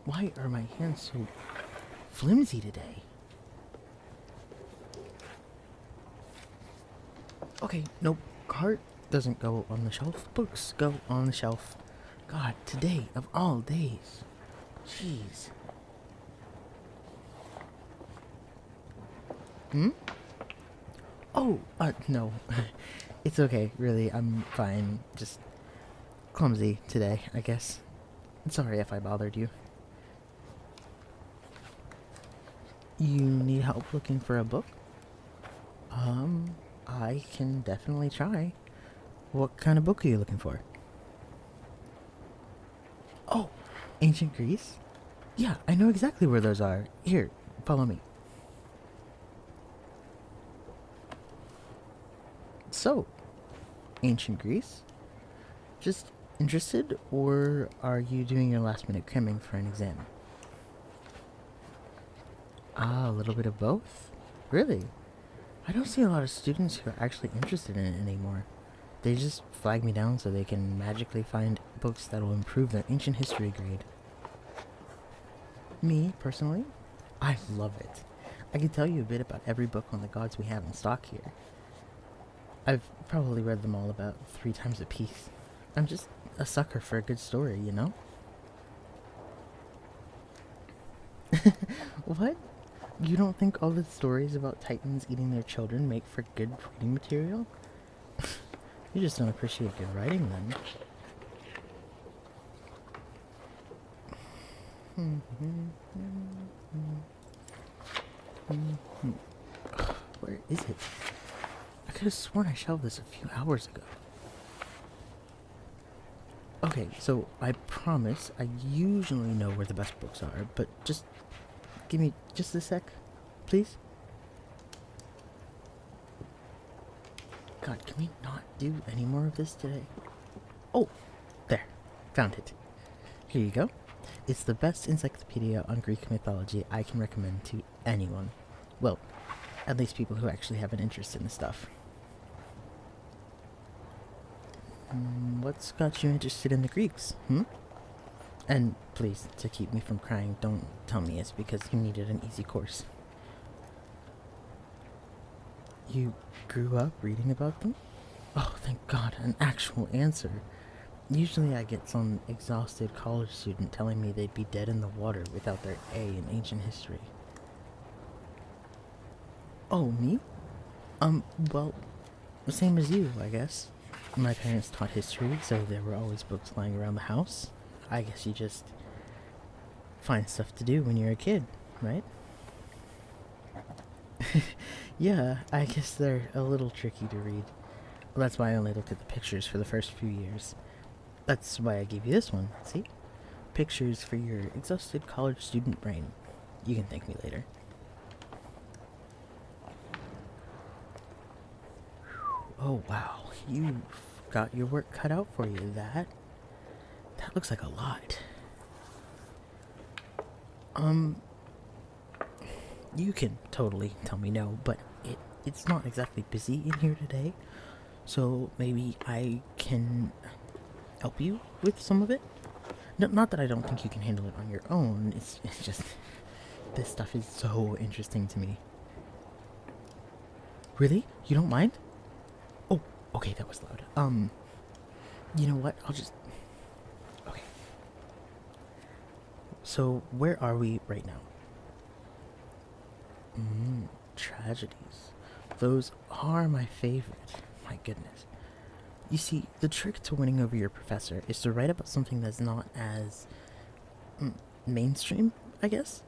Why are my hands so flimsy today? Okay, nope. Cart doesn't go on the shelf. Books go on the shelf. God, today of all days. Jeez. Hmm? Oh, no. It's okay, really. I'm fine. Just clumsy today, I guess. Sorry if I bothered you. You need help looking for a book? I can definitely try. What kind of book are you looking for? Oh, ancient Greece? Yeah, I know exactly where those are. Here, follow me. So, ancient Greece? Just interested, or are you doing your last minute cramming for an exam? Ah, a little bit of both? Really? I don't see a lot of students who are actually interested in it anymore. They just flag me down so they can magically find books that'll improve their ancient history grade. Me, personally, I love it. I can tell you a bit about every book on the gods we have in stock here. I've probably read them all about 3 times a piece. I'm just a sucker for a good story, you know? What? You don't think all the stories about titans eating their children make for good reading material? You just don't appreciate good writing then. Where is it? I could have sworn I shelved this a few hours ago. Okay, so I promise I usually know where the best books are, but just give me just a sec, please? God, can we not do any more of this today? Oh, there. Found it. Here you go. It's the best encyclopedia on Greek mythology I can recommend to anyone. Well, at least people who actually have an interest in the stuff. What's got you interested in the Greeks, hmm? And please, to keep me from crying, don't tell me it's because you needed an easy course. You grew up reading about them? Oh, thank God, an actual answer. Usually I get some exhausted college student telling me they'd be dead in the water without their A in ancient history. Oh, me? Well, the same as you, I guess. My parents taught history, so there were always books lying around the house. I guess you just find stuff to do when you're a kid, right? Yeah, I guess they're a little tricky to read. That's why I only looked at the pictures for the first few years. That's why I gave you this one, see? Pictures for your exhausted college student brain. You can thank me later. Oh wow, you've got your work cut out for you. That looks like a lot. You can totally tell me no, but it's not exactly busy in here today. So maybe I can help you with some of it? No, not that I don't think you can handle it on your own. It's just this stuff is so interesting to me. Really? You don't mind? Oh, okay, that was loud. You know what? I'll just... Okay. So, where are we right now? Tragedies. Those are my favorite. My goodness. You see, the trick to winning over your professor is to write about something that's not as mainstream, I guess.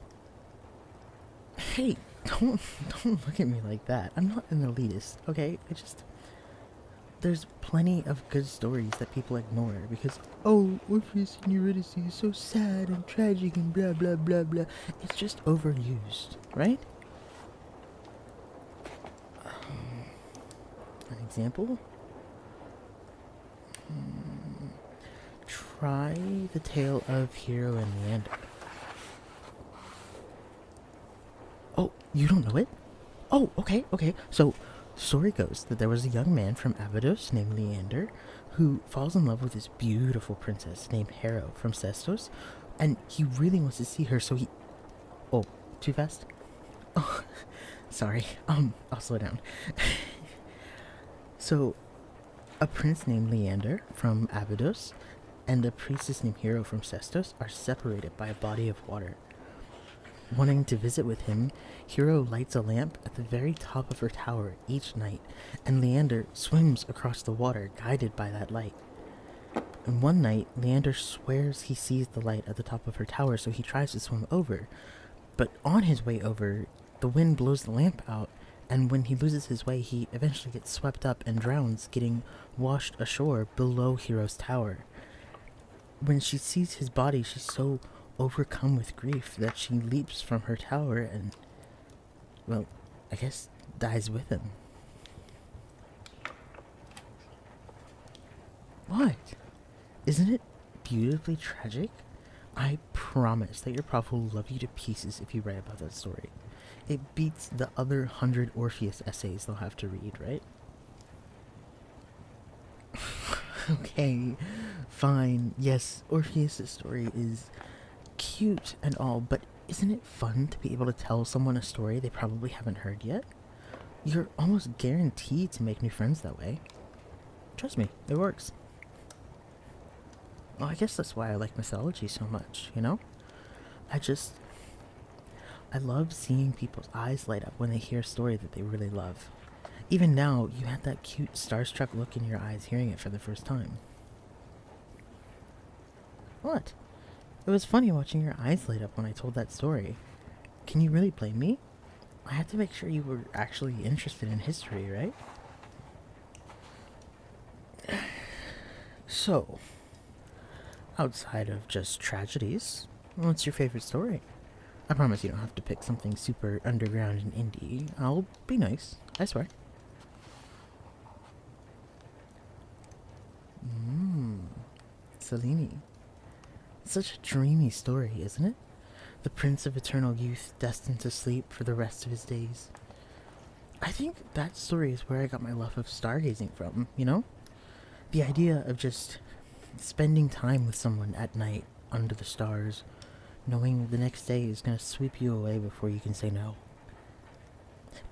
Hey, don't look at me like that. I'm not an elitist, okay? There's plenty of good stories that people ignore because, oh, Orpheus and Eurydice is so sad and tragic and blah blah blah blah. It's just overused, right? An example? Try the tale of Hero and Leander. Oh, you don't know it? Oh, okay. So, story goes that there was a young man from Abydos named Leander who falls in love with this beautiful princess named Hero from Sestos, And he really wants to see her, so he... Oh, too fast? Oh, sorry. I'll slow down. So, a prince named Leander from Abydos and a priestess named Hero from Sestos are separated by a body of water. Wanting to visit with him, Hero lights a lamp at the very top of her tower each night, and Leander swims across the water guided by that light. And one night, Leander swears he sees the light at the top of her tower, so he tries to swim over. But on his way over, the wind blows the lamp out, and when he loses his way, he eventually gets swept up and drowns, getting washed ashore below Hero's tower. When she sees his body, she's so overcome with grief that she leaps from her tower and, well, I guess dies with him. What? Isn't it beautifully tragic? I promise that your prof will love you to pieces if you write about that story. It beats the other 100 Orpheus essays they'll have to read, right? Okay, fine. Yes, Orpheus' story is cute and all, but isn't it fun to be able to tell someone a story they probably haven't heard yet? You're almost guaranteed to make new friends that way. Trust me, it works. Well, I guess that's why I like mythology so much, you know? I love seeing people's eyes light up when they hear a story that they really love. Even now, you had that cute starstruck look in your eyes hearing it for the first time. What? It was funny watching your eyes light up when I told that story. Can you really blame me? I had to make sure you were actually interested in history, right? So, outside of just tragedies, what's your favorite story? I promise you don't have to pick something super underground and indie. I'll be nice, I swear. Cellini. Such a dreamy story, isn't it? The prince of eternal youth destined to sleep for the rest of his days. I think that story is where I got my love of stargazing from, you know? The idea of just spending time with someone at night under the stars, knowing the next day is going to sweep you away before you can say no.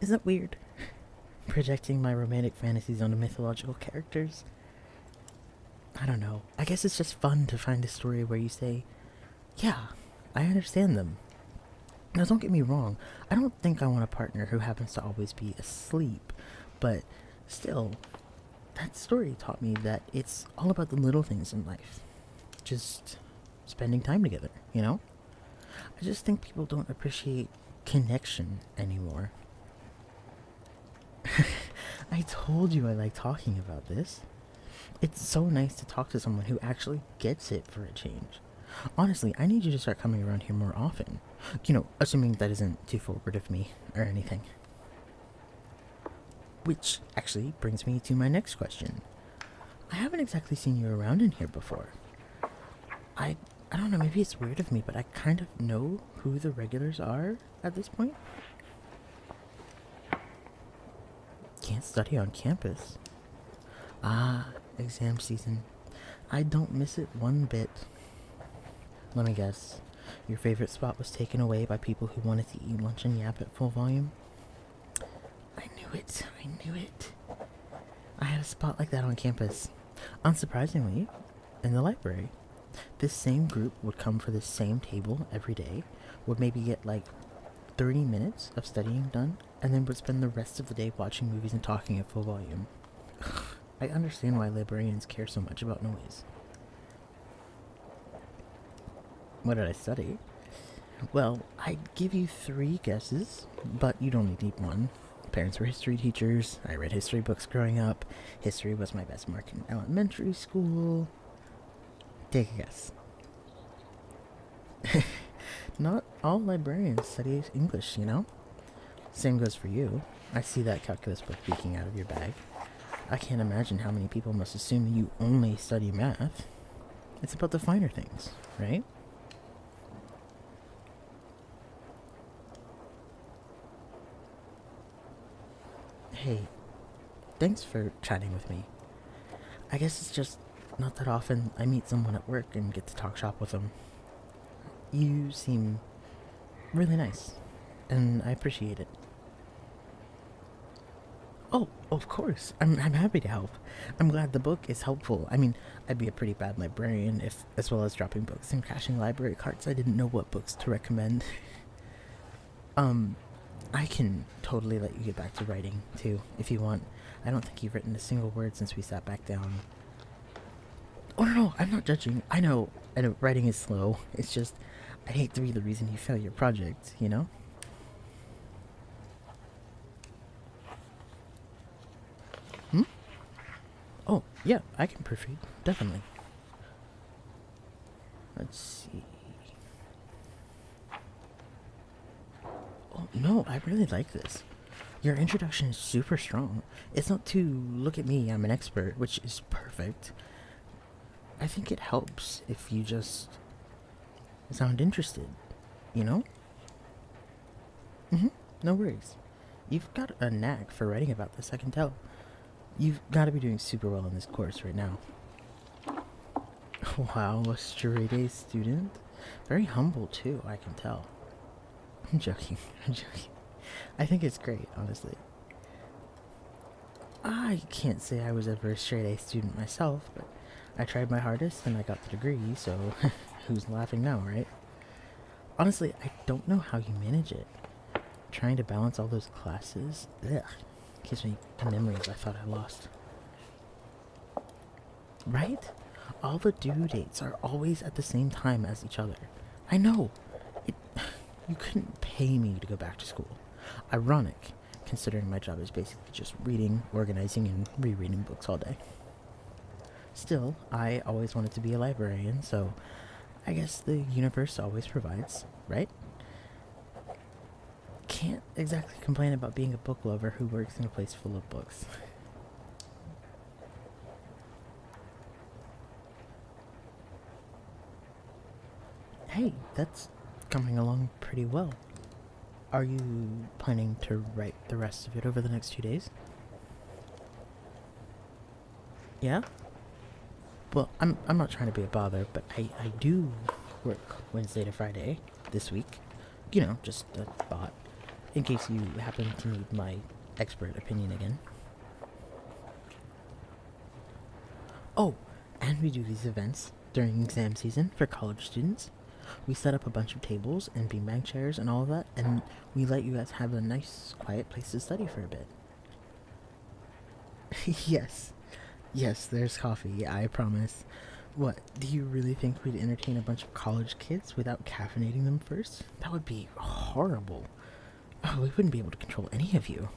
Isn't that weird? Projecting my romantic fantasies onto mythological characters? I don't know. I guess it's just fun to find a story where you say, yeah, I understand them. Now, don't get me wrong. I don't think I want a partner who happens to always be asleep. But still, that story taught me that it's all about the little things in life. Just spending time together, you know? I just think people don't appreciate connection anymore. I told you I like talking about this. It's so nice to talk to someone who actually gets it for a change. Honestly, I need you to start coming around here more often. You know, assuming that isn't too forward of me or anything. Which actually brings me to my next question. I haven't exactly seen you around in here before. I don't know, maybe it's weird of me, but I kind of know who the regulars are at this point. Can't study on campus. Ah, exam season. I don't miss it one bit. Let me guess. Your favorite spot was taken away by people who wanted to eat lunch and yap at full volume? I knew it. I had a spot like that on campus. Unsurprisingly, in the library. This same group would come for the same table every day, would maybe get like 30 minutes of studying done, and then would spend the rest of the day watching movies and talking at full volume. I understand why librarians care so much about noise. What did I study? Well, I'd give you 3 guesses, but you'd only need one. Parents were history teachers. I read history books growing up. History was my best mark in elementary school. Take a guess. Not all librarians study English, you know? Same goes for you. I see that calculus book peeking out of your bag. I can't imagine how many people must assume you only study math. It's about the finer things, right? Hey, thanks for chatting with me. I guess it's just not that often I meet someone at work and get to talk shop with them. You seem really nice, and I appreciate it. Oh, of course. I'm happy to help. I'm glad the book is helpful. I mean, I'd be a pretty bad librarian if, as well as dropping books and crashing library carts, I didn't know what books to recommend. um, I can totally let you get back to writing, too, if you want. I don't think you've written a single word since we sat back down. Oh, no, I'm not judging. I know, writing is slow. It's just, I hate to be the reason you fail your project, you know? Hmm? Oh, yeah, I can proofread. Definitely. Let's see. Oh, no, I really like this. Your introduction is super strong. It's not too, look at me, I'm an expert, which is perfect. I think it helps if you just sound interested, you know? Mm-hmm. No worries. You've got a knack for writing about this, I can tell. You've got to be doing super well in this course right now. Wow, a straight A student? Very humble, too, I can tell. I'm joking. I'm joking. I think it's great, honestly. I can't say I was ever a straight A student myself, but I tried my hardest and I got the degree, so who's laughing now, right? Honestly, I don't know how you manage it. Trying to balance all those classes, ugh, gives me memories I thought I lost. Right? All the due dates are always at the same time as each other. I know. It, you couldn't pay me to go back to school. Ironic, considering my job is basically just reading, organizing, and rereading books all day. Still, I always wanted to be a librarian, so I guess the universe always provides, right? Can't exactly complain about being a book lover who works in a place full of books. Hey, that's coming along pretty well. Are you planning to write the rest of it over the next 2 days? Yeah? Well, I'm not trying to be a bother, but I do work Wednesday to Friday this week. You know, just a thought. In case you happen to need my expert opinion again. Oh, and we do these events during exam season for college students. We set up a bunch of tables and beanbag chairs and all of that, and we let you guys have a nice, quiet place to study for a bit. Yes, yes, there's coffee, I promise. What, do you really think we'd entertain a bunch of college kids without caffeinating them first? That would be horrible. Oh, we wouldn't be able to control any of you.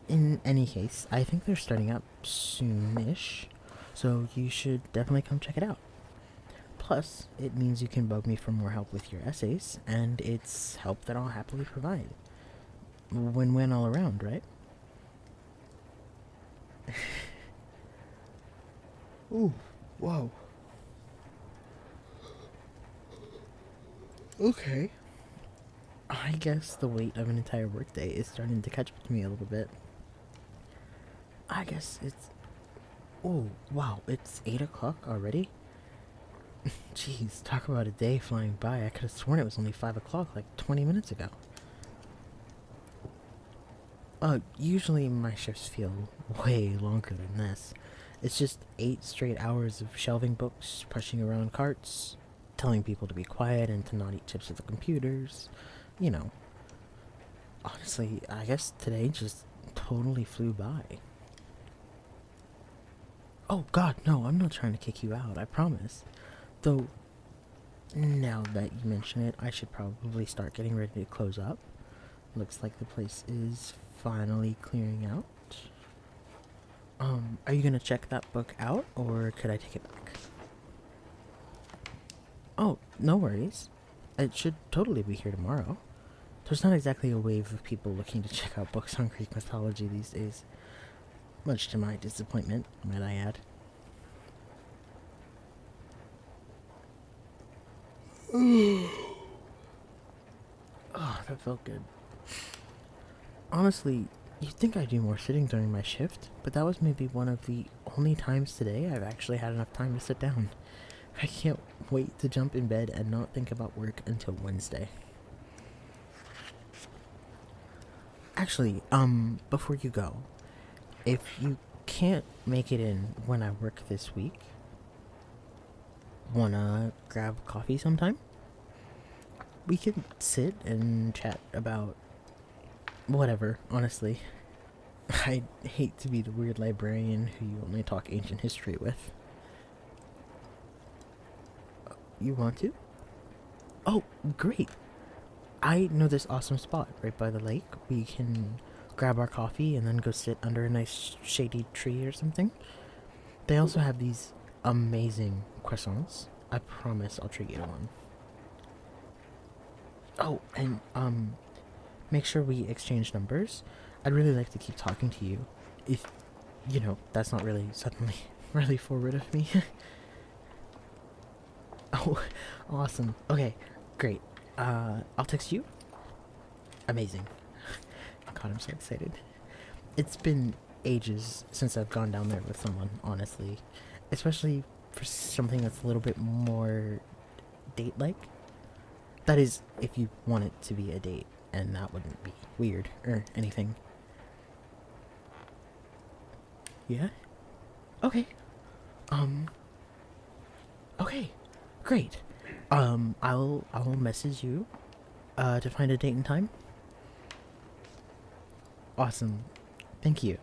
In any case, I think they're starting up soon-ish, so you should definitely come check it out. Plus, it means you can bug me for more help with your essays, and it's help that I'll happily provide. Win-win all around, right? Ooh, wow. Okay. I guess the weight of an entire workday is starting to catch up to me a little bit. I guess it's. Oh, wow, it's 8 o'clock already? Jeez, talk about a day flying by. I could have sworn it was only 5 o'clock like 20 minutes ago. Usually my shifts feel way longer than this. It's just 8 straight hours of shelving books, pushing around carts, telling people to be quiet and to not eat chips at the computers. You know. Honestly, I guess today just totally flew by. Oh god, no, I'm not trying to kick you out, I promise. Though, now that you mention it, I should probably start getting ready to close up. Looks like the place is finally clearing out. Are you gonna check that book out, or could I take it back? Oh, no worries. It should totally be here tomorrow. There's not exactly a wave of people looking to check out books on Greek mythology these days. Much to my disappointment, might I add. Oh, that felt good. Honestly, you'd think I'd do more sitting during my shift, but that was maybe one of the only times today I've actually had enough time to sit down. I can't wait to jump in bed and not think about work until Wednesday. Actually, before you go, if you can't make it in when I work this week, wanna grab coffee sometime? We can sit and chat about whatever, honestly. I'd hate to be the weird librarian who you only talk ancient history with. You want to? Oh, great. I know this awesome spot right by the lake. We can grab our coffee and then go sit under a nice shady tree or something. They also have these amazing croissants. I promise I'll treat you to one. Oh, and make sure we exchange numbers. I'd really like to keep talking to you. If that's not really suddenly really forward of me. Oh, awesome. Okay, great. I'll text you. Amazing. God, I'm so excited. It's been ages since I've gone down there with someone, honestly. Especially for something that's a little bit more date-like. That is, if you want it to be a date, and that wouldn't be weird or anything. Yeah? Okay. Um, okay. Great. I'll message you, to find a date and time. Awesome. Thank you.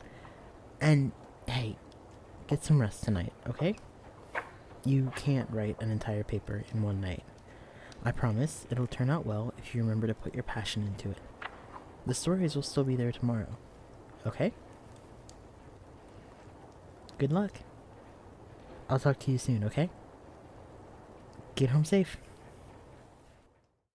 And, hey, get some rest tonight, okay? You can't write an entire paper in one night. I promise it'll turn out well if you remember to put your passion into it. The stories will still be there tomorrow, okay? Good luck. I'll talk to you soon, okay? Get home safe.